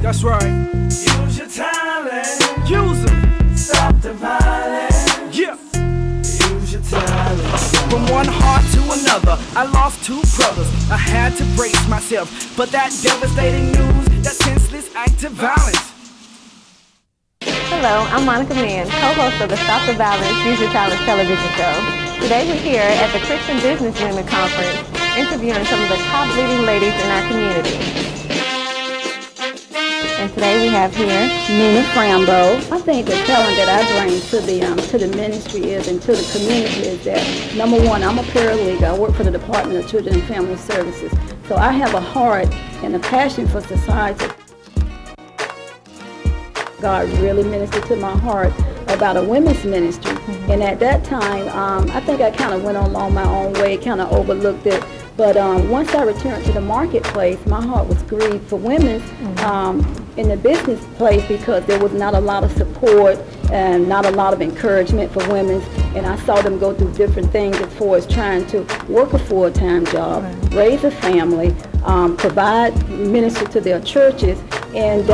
That's right. Use your talent. Use them. Stop the violence. Yeah. Use your talent. From one heart to another, I lost two brothers. I had to brace myself, but that devastating news, that senseless act of violence. Hello, I'm Mann, co-host of the Stop the Violence, Use Your Talent television show. Today we're here at the Christian Businesswomen Conference, interviewing some of the top leading ladies in our community. And today we have here Frambo. I think the talent that I bring to the ministry is, and to the community, is that, number one, I'm a paralegal. I work for the Department of Children and Family Services. So I have a heart and a passion for society. God really ministered to my heart about a women's ministry. And at that time, I think I kind of went along my own way, kind of overlooked it. But once I returned to the marketplace, my heart was grieved for women in the business place, because there was not a lot of support and not a lot of encouragement for women. And I saw them go through different things as far as trying to work a full-time job, raise a family, provide minister to their churches, and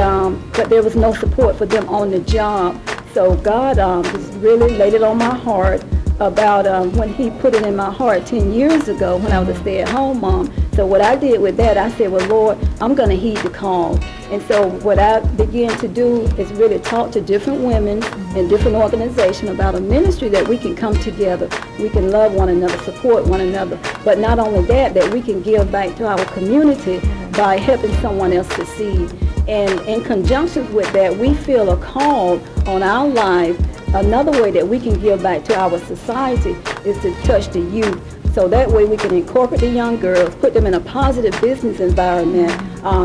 but there was no support for them on the job. So God just really laid it on my heart about when he put it in my heart 10 years ago when I was a stay-at-home mom. So what I did with that, I said, well, Lord, I'm going to heed the call. And so what I began to do is really talk to different women and different organizations about a ministry that we can come together. We can love one another, support one another. But not only that, that we can give back to our community by helping someone else succeed. And in conjunction with that, we feel a call on our life. Another way that we can give back to our society is to touch the youth. So that way we can incorporate the young girls, put them in a positive business environment,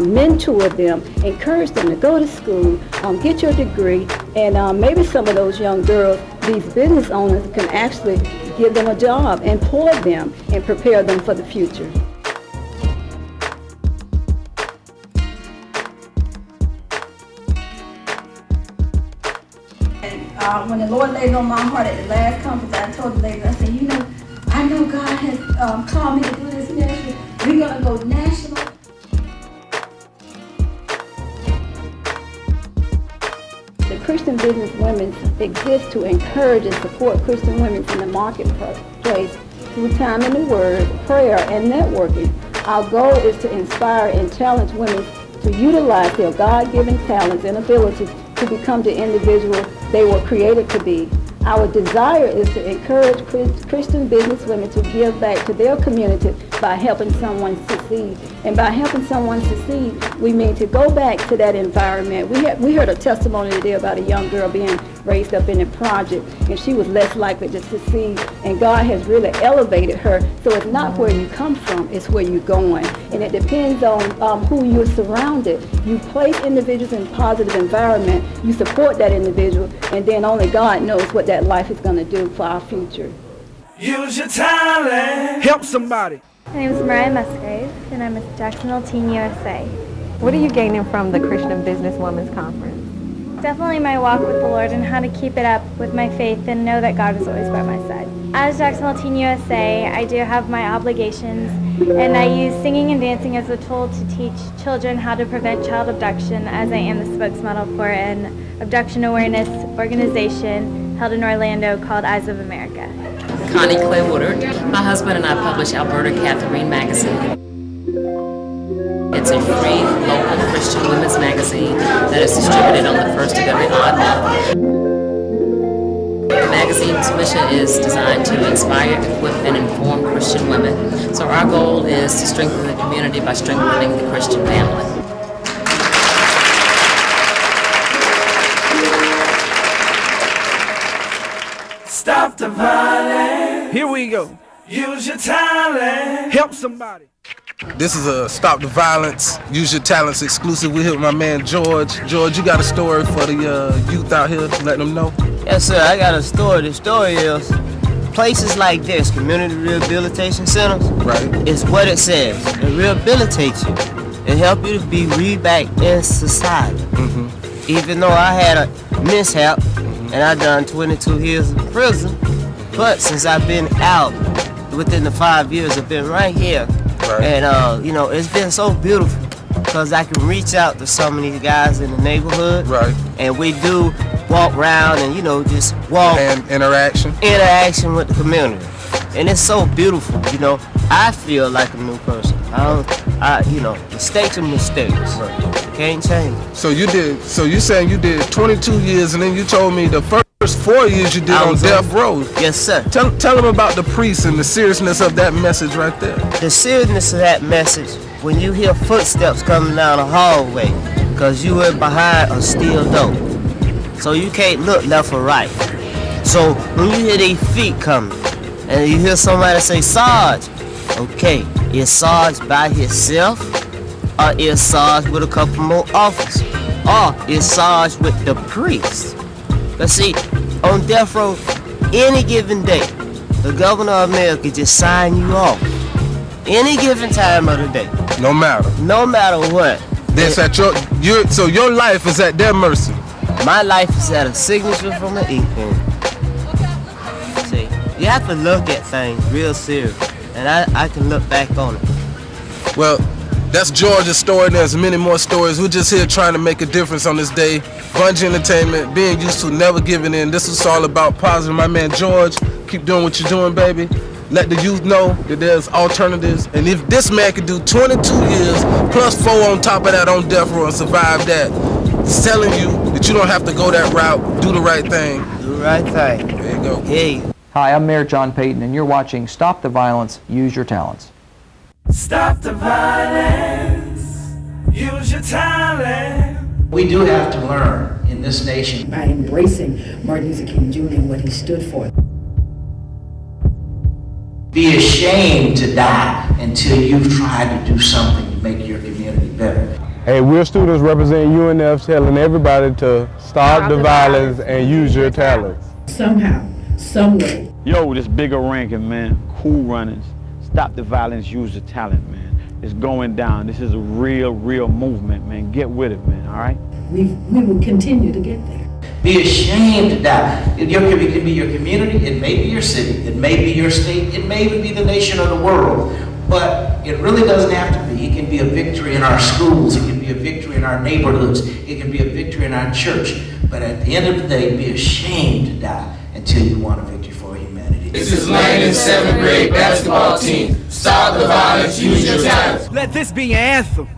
mentor them, encourage them to go to school, get your degree, and maybe some of those young girls, these business owners, can actually give them a job, employ them, and prepare them for the future. When the Lord laid it on my heart at the last conference, I told the ladies, I said, I know God has called me to do this ministry. We're going to go national. The Christian business women exist to encourage and support Christian women in the marketplace through time in the Word, prayer, and networking. Our goal is to inspire and challenge women to utilize their God-given talents and abilities to become the individual they were created to be. Our desire is to encourage Christian business women to give back to their community by helping someone succeed. And by helping someone succeed, we mean to go back to that environment. We heard a testimony today about a young girl being raised up in a project, and she was less likely to succeed. And God has really elevated her. So it's not where you come from, it's where you're going. And it depends on who you're surrounded. You place individuals in a positive environment, you support that individual, and then only God knows what that life is going to do for our future. Use your talent. Help somebody. My name is Mariah Musgrave, and I'm with Jacksonville Teen USA. what are you gaining from the Christian Businesswomen's Conference? Definitely my walk with the Lord and how to keep it up with my faith and know that God is always by my side. As Jacksonville Teen USA, I do have my obligations, and I use singing and dancing as a tool to teach children how to prevent child abduction, as I am the spokesmodel for an abduction awareness organization held in Orlando called Eyes of America. Connie Clay Woodard. My husband and I publish Alberta Catherine magazine. It's a free, local Christian women's magazine that is distributed on the first of every odd month. The magazine's mission is designed to inspire, equip, and inform Christian women. So our goal is to strengthen the community by strengthening the Christian family. Stop the violence. Here we go. Use your talent. Help somebody. This is a Stop the Violence, Use Your Talents exclusive. We're here with my man George. George, you got a story for the youth out here to let them know? Yes, sir. I got a story. The story is places like this, community rehabilitation centers, right, is what it says. It rehabilitates you. It helps you to be back in society. Mm-hmm. Even though I had a mishap and I done 22 years in prison, but since I've been out, within the 5 years I've been right here. Right. And, you know, it's been so beautiful. because I can reach out to some of these guys in the neighborhood. Right. And we do walk around and, just walk. And interaction with the community. And it's so beautiful, I feel like a new person. Mistakes are mistakes. Right. Can't change it. So you saying you did 22 years, and then you told me the first 4 years you did on death row. Yes, sir. Tell them about the priest and the seriousness of that message right there. The seriousness of that message, when you hear footsteps coming down the hallway, because you were behind a steel door. So you can't look left or right. So when you hear these feet coming, and you hear somebody say, Sarge, okay, is Sarge by himself? Or is Sarge with a couple more officers? Or is Sarge with the priest? But see, on death row, any given day, the governor of America just sign you off. Any given time of the day. No matter. No matter what. That's at so your life is at their mercy. My life is at a signature from an ink pen. See, you have to look at things real serious, and I can look back on it. Well, that's George's story, and there's many more stories. We're just here trying to make a difference on this day. Bungee Entertainment, being used to, never giving in. This is all about positive. My man George, keep doing what you're doing, baby. Let the youth know that there's alternatives. And if this man could do 22 years plus 4 on top of that on death row and survive that, it's telling you that you don't have to go that route. Do the right thing. Do the right thing. There you go. Hey. Hi, I'm Mayor John Payton, and you're watching Stop the Violence, Use Your Talents. Stop the violence. Use your talent. We do have to learn in this nation by embracing Martin Luther King Jr. and what he stood for. Be ashamed to die until you've tried to do something to make your community better. Hey, we're students representing UNF, telling everybody to stop the violence and use your talents. Somehow, some way. Yo, this bigger ranking, man. Cool runnings. Stop the violence, use your talent, man. It's going down. This is a real movement, man. Get with it, man, all right? We will continue to get there. Be ashamed to die. It can be your community, it may be your city, it may be your state, it may even be the nation or the world. But it really doesn't have to be. It can be a victory in our schools, it can be a victory in our neighborhoods, it can be a victory in our church. But at the end of the day, be ashamed to die until you want a victory for humanity. This is Landon's 7th grade basketball team. Stop the violence, use your talents. Let this be your anthem.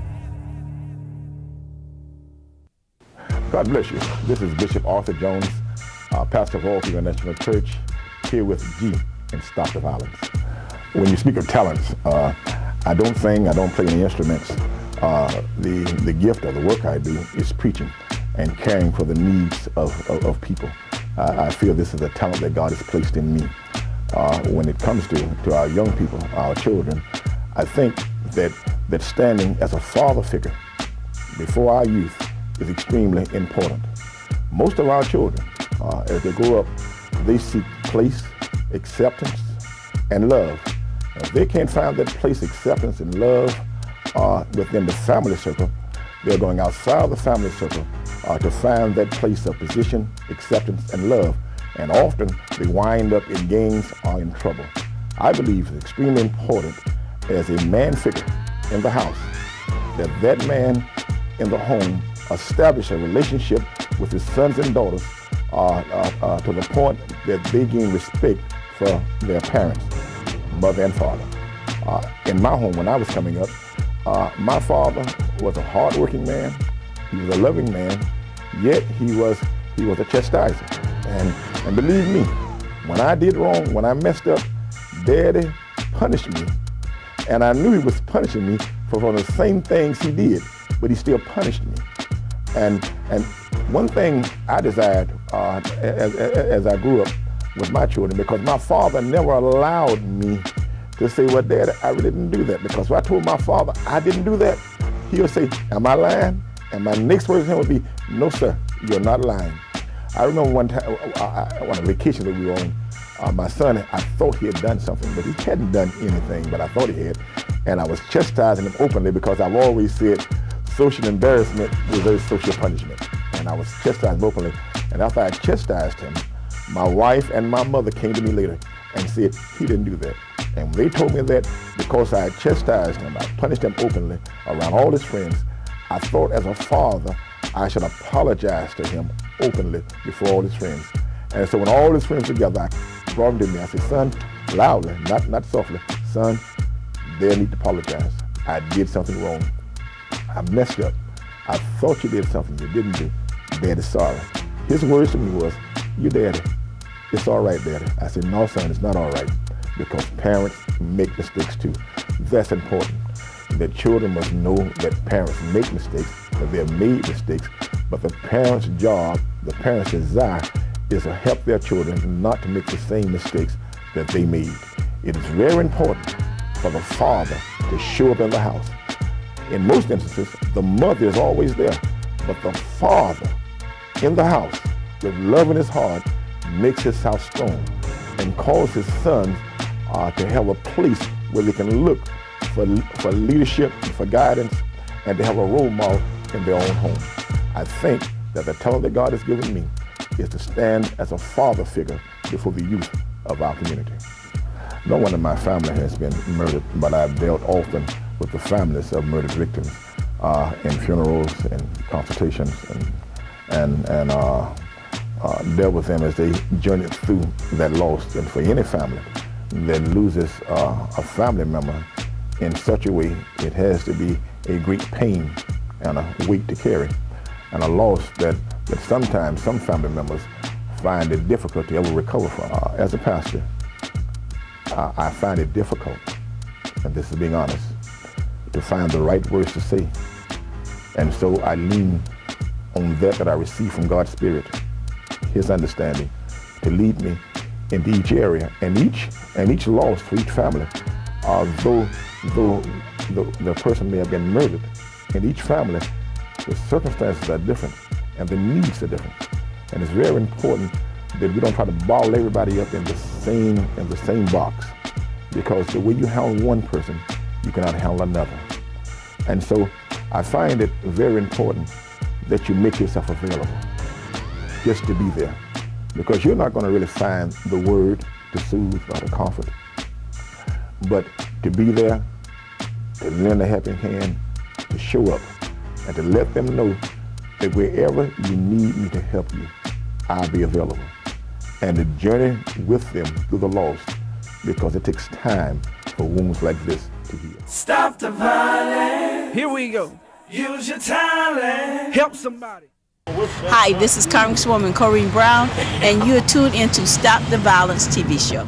God bless you. This is Bishop Arthur Jones, pastor of All People National Church, here with G and Stop the Violence. When you speak of talents, I don't sing, I don't play any instruments. The gift of the work I do is preaching and caring for the needs of people. I feel this is a talent that God has placed in me. When it comes to our young people, our children, I think that standing as a father figure before our youth is extremely important. Most of our children, as they grow up, they seek place, acceptance, and love. If they can't find that place, acceptance, and love within the family circle, they're going outside of the family circle to find that place of position, acceptance, and love. And often they wind up in gangs or in trouble. I believe it's extremely important as a man figure in the house that man in the home establish a relationship with his sons and daughters to the point that they gain respect for their parents, mother and father. In my home, when I was coming up, my father was a hardworking man. He was a loving man, yet he was a chastiser. And believe me, when I did wrong, when I messed up, Daddy punished me. And I knew he was punishing me for the same things he did, but he still punished me. And one thing I desired as I grew up with my children, because my father never allowed me to say, well, Dad, I really didn't do that. Because when I told my father I didn't do that, he would say, am I lying? And my next word to him would be, no, sir, you're not lying. I remember one time, on a vacation that we were on, my son, I thought he had done something, but he hadn't done anything, but I thought he had. And I was chastising him openly because I've always said social embarrassment deserves social punishment. And I was chastising him openly. And after I chastised him, my wife and my mother came to me later and said, he didn't do that. And when they told me that, because I had chastised him, I punished him openly around all his friends, I thought as a father, I should apologize to him openly before all his friends. And so when all his friends together, I brought him to me. I said, son, loudly, not softly, son, they need to apologize. I did something wrong. I messed up. I thought you did something you didn't do. Daddy's sorry. His words to me was, you daddy, it's all right, daddy. I said, no, son, it's not all right, because parents make mistakes too. That's important. The children must know that parents make mistakes, that they've made mistakes, but the parents' job, the parents' desire is to help their children not to make the same mistakes that they made. It is very important for the father to show up in the house. In most instances, the mother is always there, but the father in the house, with love in his heart, makes his house strong and calls his sons to have a place where they can look for leadership, for guidance, and to have a role model in their own home. I think that the talent that God has given me is to stand as a father figure before the youth of our community. No one in my family has been murdered, but I've dealt often with the families of murdered victims in funerals and consultations and dealt with them as they journey through that loss. And for any family that loses a family member in such a way, it has to be a great pain and a weight to carry, and a loss that sometimes some family members find it difficult to ever recover from. As a pastor, I find it difficult, and this is being honest, to find the right words to say. And so I lean on that I receive from God's Spirit, His understanding, to lead me into each area and each loss for each family. Though the person may have been murdered, in each family the circumstances are different and the needs are different. And it's very important that we don't try to bottle everybody up in the same box, because the way you handle one person, you cannot handle another. And so I find it very important that you make yourself available just to be there, because you're not going to really find the word to soothe or to comfort, but to be there, to lend a helping hand, to show up, and to let them know that wherever you need me to help you, I'll be available. And to journey with them through the lost, because it takes time for wounds like this to heal. Stop the violence. Here we go. Use your talent. Help somebody. Hi, this is Congresswoman Corrine Brown, and you're tuned into Stop the Violence TV show.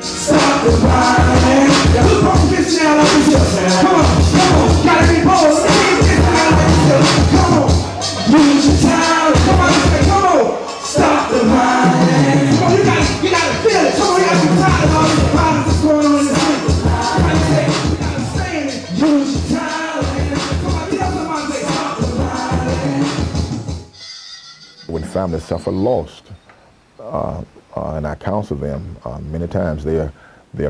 Stop the violence. Come on, get down like this. Come on, gotta be bold. Get down like this. Come on, use your talent. Come on, say, come on. Stop the violence. Come on, you gotta feel it. Come on, you gotta be tired of all this violence that's going on in the city. You gotta stay in it. Use your talent. Come on, tell somebody, say, stop the violence. When families suffer loss, and I counsel them, many times they are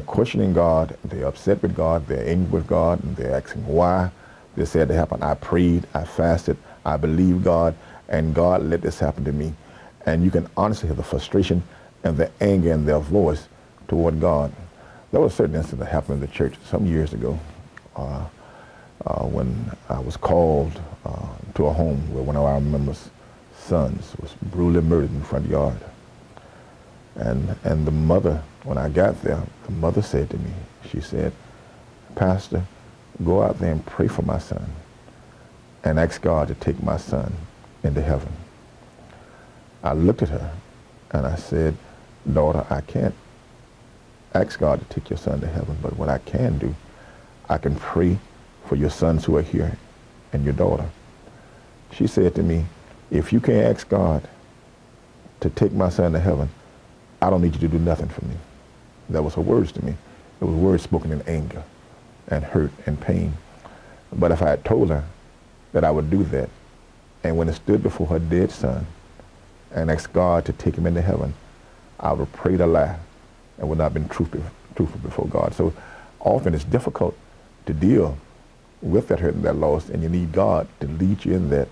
questioning God, they're upset with God, they're angry with God, and they're asking why this had to happen. I prayed, I fasted, I believed God, and God let this happen to me. And you can honestly hear the frustration and the anger in their voice toward God. There was a certain incident that happened in the church some years ago when I was called to a home where one of our members' sons was brutally murdered in the front yard. And the mother, when I got there, the mother said to me, she said, Pastor, go out there and pray for my son and ask God to take my son into heaven. I looked at her and I said, daughter, I can't ask God to take your son to heaven, but what I can do, I can pray for your sons who are here and your daughter. She said to me, if you can't ask God to take my son to heaven, I don't need you to do nothing for me. That was her words to me. It was words spoken in anger and hurt and pain. But if I had told her that I would do that, and when I stood before her dead son and asked God to take him into heaven, I would have prayed a lie and would not have been truthful before God. So often it's difficult to deal with that hurt and that loss, and you need God to lead you in that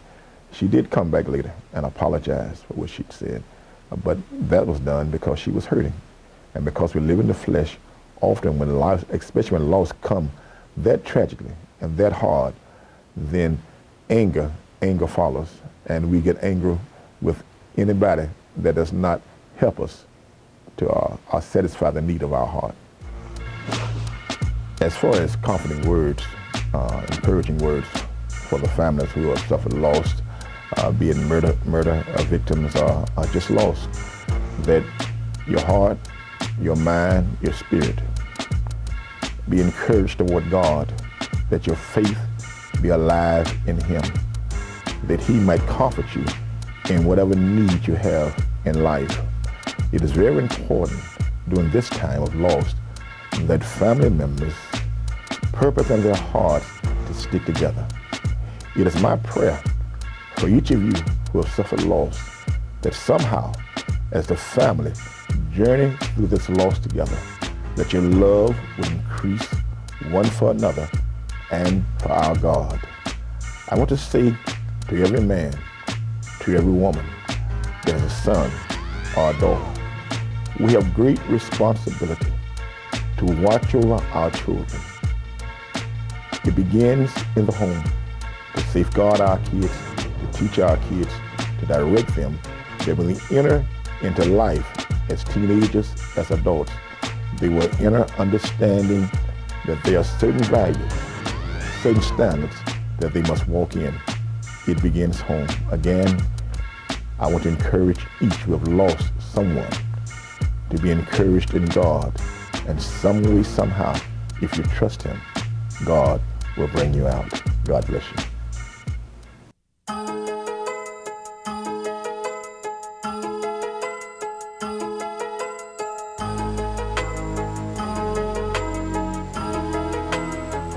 She did come back later and apologize for what she'd said, but that was done because she was hurting. And because we live in the flesh, often when life, especially when loss come that tragically and that hard, then anger follows, and we get angry with anybody that does not help us to satisfy the need of our heart. As far as comforting words, encouraging words for the families who have suffered loss, be it murder victims or just lost, that your heart, your mind, your spirit be encouraged toward God, that your faith be alive in Him, that He might comfort you in whatever need you have in life. It is very important during this time of loss that family members purpose in their hearts to stick together. It is my prayer for each of you who have suffered loss that somehow, as the family journey through this loss together, that your love will increase one for another and for our God. I want to say to every man, to every woman that has a son or a daughter, we have great responsibility to watch over our children. It begins in the home, to safeguard our kids, to teach our kids, to direct them, that when they enter into life as teenagers, as adults, they will enter understanding that there are certain values, certain standards that they must walk in. It begins home. Again, I want to encourage each who have lost someone to be encouraged in God. And some way, somehow, if you trust Him, God will bring you out. God bless you.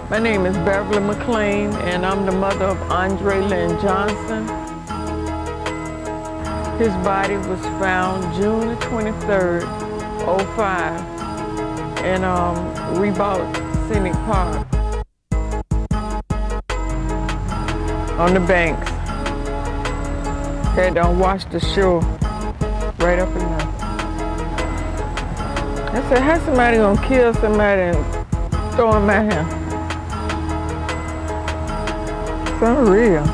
My name is Beverly McClain, and I'm the mother of Andre Lynn Johnson. His body was found June the 23rd, 05, in Reebok Scenic Park on the banks. Had washed the shore right up in there. I said, how somebody gonna kill somebody and throw him at him? It's unreal.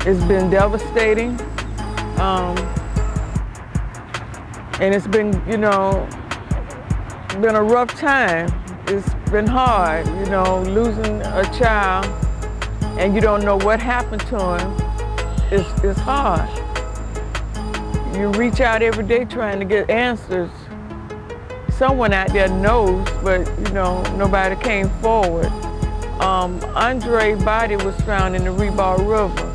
It's been devastating, and it's been, been a rough time. It's been hard, losing a child and you don't know what happened to him. It's hard. You reach out every day trying to get answers. Someone out there knows, but nobody came forward. Andre's body was found in the Reebok River.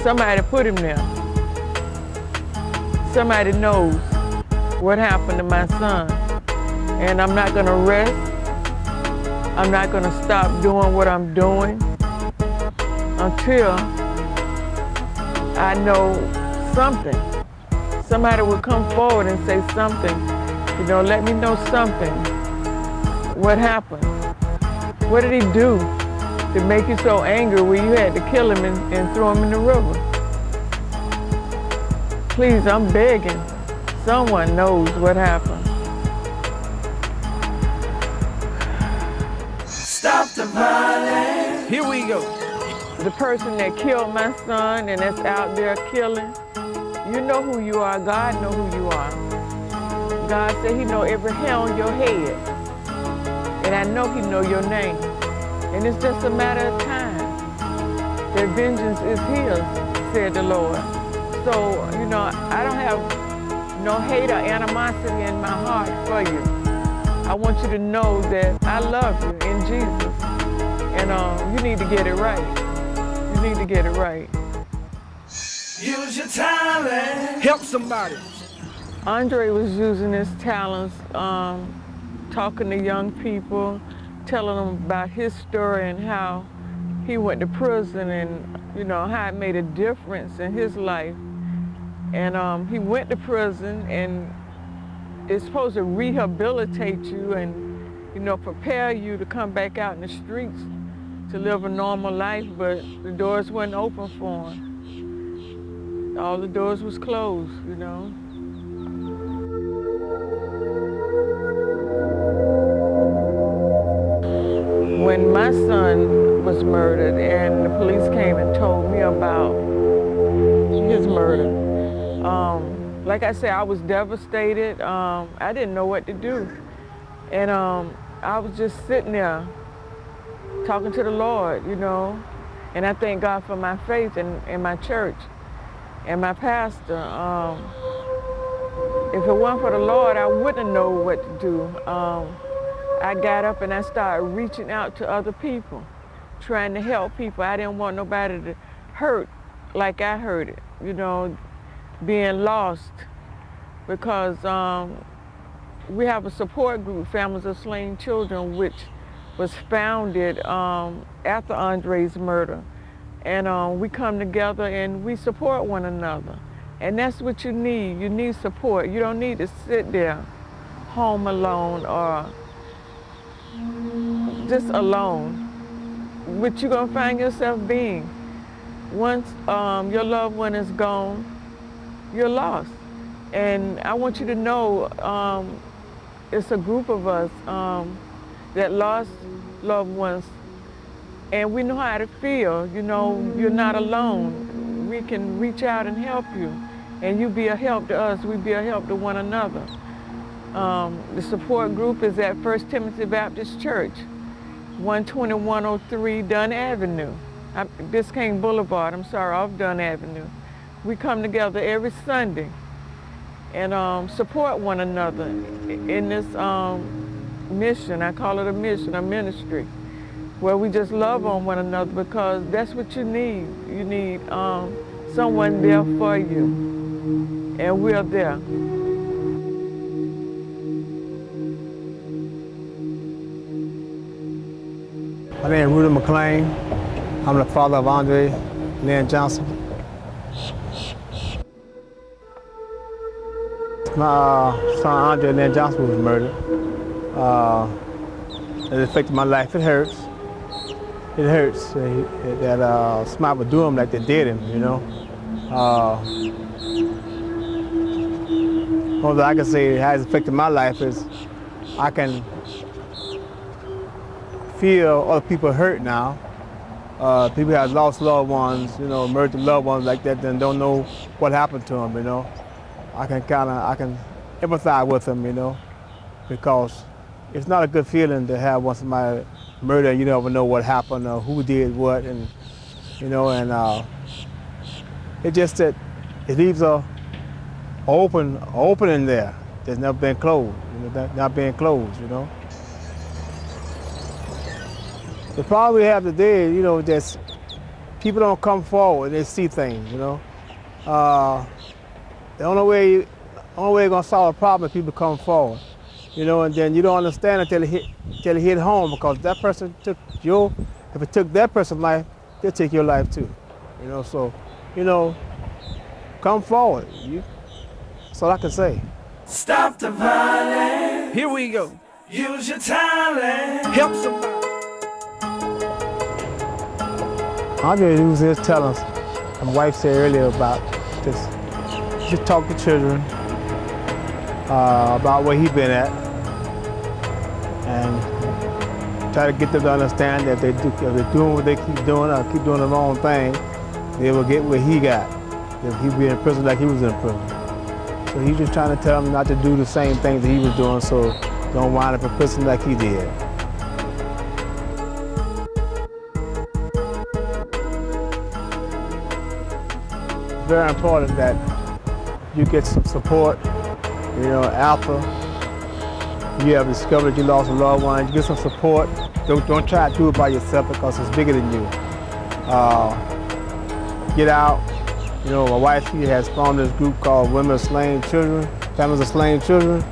Somebody put him there. Somebody knows what happened to my son. And I'm not gonna rest. I'm not gonna stop doing what I'm doing until I know something. Somebody will come forward and say something. Let me know something. What happened? What did he do to make you so angry where you had to kill him and throw him in the river? Please, I'm begging. Someone knows what happened. Stop the violence. Here we go. The person that killed my son and that's out there killing, you know who you are. God know who you are. God said He know every hair on your head. And I know He know your name. And it's just a matter of time. That vengeance is His, said the Lord. So, I don't have no hate or animosity in my heart for you. I want you to know that I love you in Jesus. And you need to get it right. You need to get it right. Use your talent. Help somebody. Andre was using his talents, talking to young people, telling them about his story and how he went to prison and, how it made a difference in his life. And he went to prison and it's supposed to rehabilitate you and, you know, prepare you to come back out in the streets to live a normal life, but the doors weren't open for them. All the doors was closed, you know. When my son was murdered and the police came and told me about his murder, like I said, I was devastated. I didn't know what to do. And I was just sitting there talking to the Lord, you know. And I thank God for my faith in my church and my pastor. If it weren't for the Lord, I wouldn't know what to do. I got up and I started reaching out to other people, trying to help people. I didn't want nobody to hurt like I hurt it, you know, being lost. Because we have a support group, Families of Slain Children, which was founded after Andre's murder. And we come together and we support one another. And that's what you need. You need support. You don't need to sit there home alone or just alone, which you're gonna find yourself being. Once your loved one is gone, you're lost. And I want you to know it's a group of us that lost loved ones, and we know how to feel. You know, you're not alone. We can reach out and help you, and you be a help to us. We be a help to one another. The support group is at 1 Timothy Baptist Church, 12103 Dunn Avenue. Biscayne Boulevard, I'm sorry, off Dunn Avenue. We come together every Sunday and support one another in this mission. I call it a mission, a ministry, where we just love on one another, because that's what you need. You need someone there for you, and we're there. My name is Rudy McClain. I'm the father of Andre Lynn Johnson. My son Andre Lynn Johnson was murdered. It affected my life. It hurts. It hurts that somebody would do him like they did him, you know. All that I can say has affected my life is I can feel other people hurt now. People have lost loved ones, you know, murdered loved ones like that, and don't know what happened to them, you know. I can empathize with them, you know, because it's not a good feeling to have somebody murder and you never know what happened or who did what, and you know, and it just that it leaves a opening there that's never been closed, you know, not being closed, you know. The problem we have today, you know, that people don't come forward and they see things, you know. The only way you're gonna solve a problem is people come forward, you know, and then you don't understand until it hit home, because that person took if it took that person's life, they'll take your life too, you know. So, you know, come forward. That's all I can say. Stop the violence. Here we go. Use your talent. Help somebody. Andre was just telling us, my wife said earlier about just talk to children about where he's been at, and try to get them to understand that if they're doing what they keep doing or keep doing the wrong thing, they will get what he got. If he'd be in prison like he was in prison. So he's just trying to tell them not to do the same things that he was doing, so don't wind up in prison like he did. It's very important that you get some support, you know, after you have discovered you lost a loved one. You get some support. Don't try to do it by yourself, because it's bigger than you. Get out. You know, my wife, she has formed this group called Women of Slain Children, Families of Slain Children.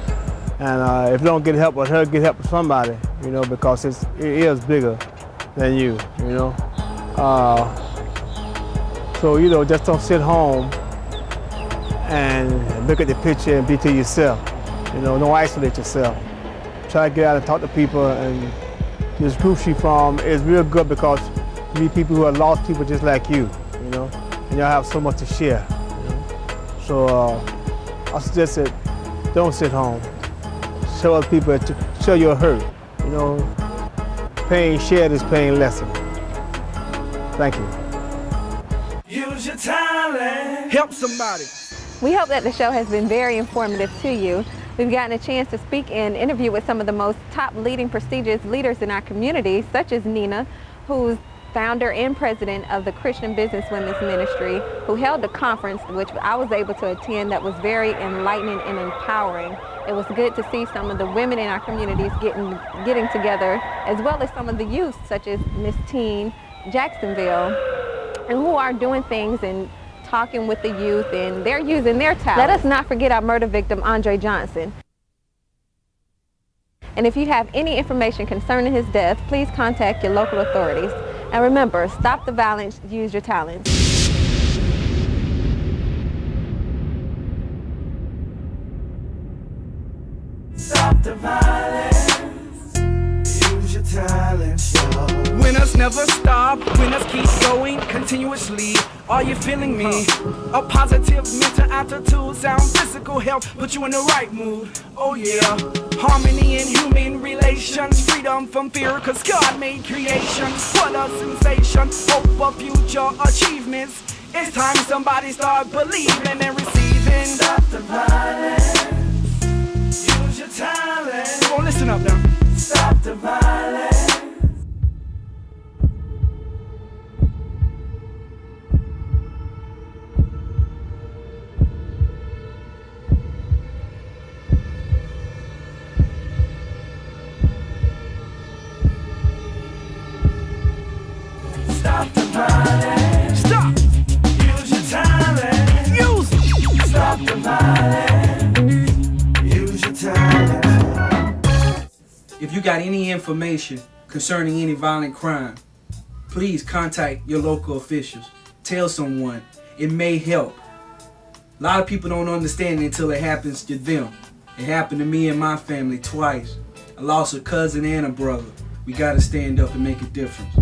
And if you don't get help with her, get help with somebody, you know, because it is bigger than you, you know. So, you know, just don't sit home and look at the picture and be to yourself. You know, don't isolate yourself. Try to get out and talk to people, and this group she formed is real good because you meet people who are lost people just like you know, and y'all have so much to share. You know? So I suggest that don't sit home. Show other people, show your hurt. You know, pain shared is pain lessened. Thank you. Use your talent. Help somebody. We hope that the show has been very informative to you. We've gotten a chance to speak and interview with some of the most top leading prestigious leaders in our community, such as Nina, who's founder and president of the Christian Business Women's Ministry, who held a conference which I was able to attend that was very enlightening and empowering. It was good to see some of the women in our communities getting together, as well as some of the youth, such as Miss Teen Jacksonville, and who are doing things and talking with the youth, and they're using their talent. Let us not forget our murder victim, Andre Johnson. And if you have any information concerning his death, please contact your local authorities. And remember, stop the violence, use your talents. Stop the violence, use your talents, yo. Winners never stop, winners keep going continuously. Are you feeling me? A positive mental attitude, sound physical health, put you in the right mood. Oh yeah, harmony in human relations, freedom from fear, cause God made creation. What a sensation, hope for future achievements. It's time somebody start believing and receiving. Stop the violence, use your talent. Come on, listen up now. Stop the violence. Stop the violence. Stop. Use your talent. Use it. Stop the violence. Use your talent. If you got any information concerning any violent crime, please contact your local officials. Tell someone. It may help. A lot of people don't understand it until it happens to them. It happened to me and my family twice. I lost a cousin and a brother. We gotta stand up and make a difference.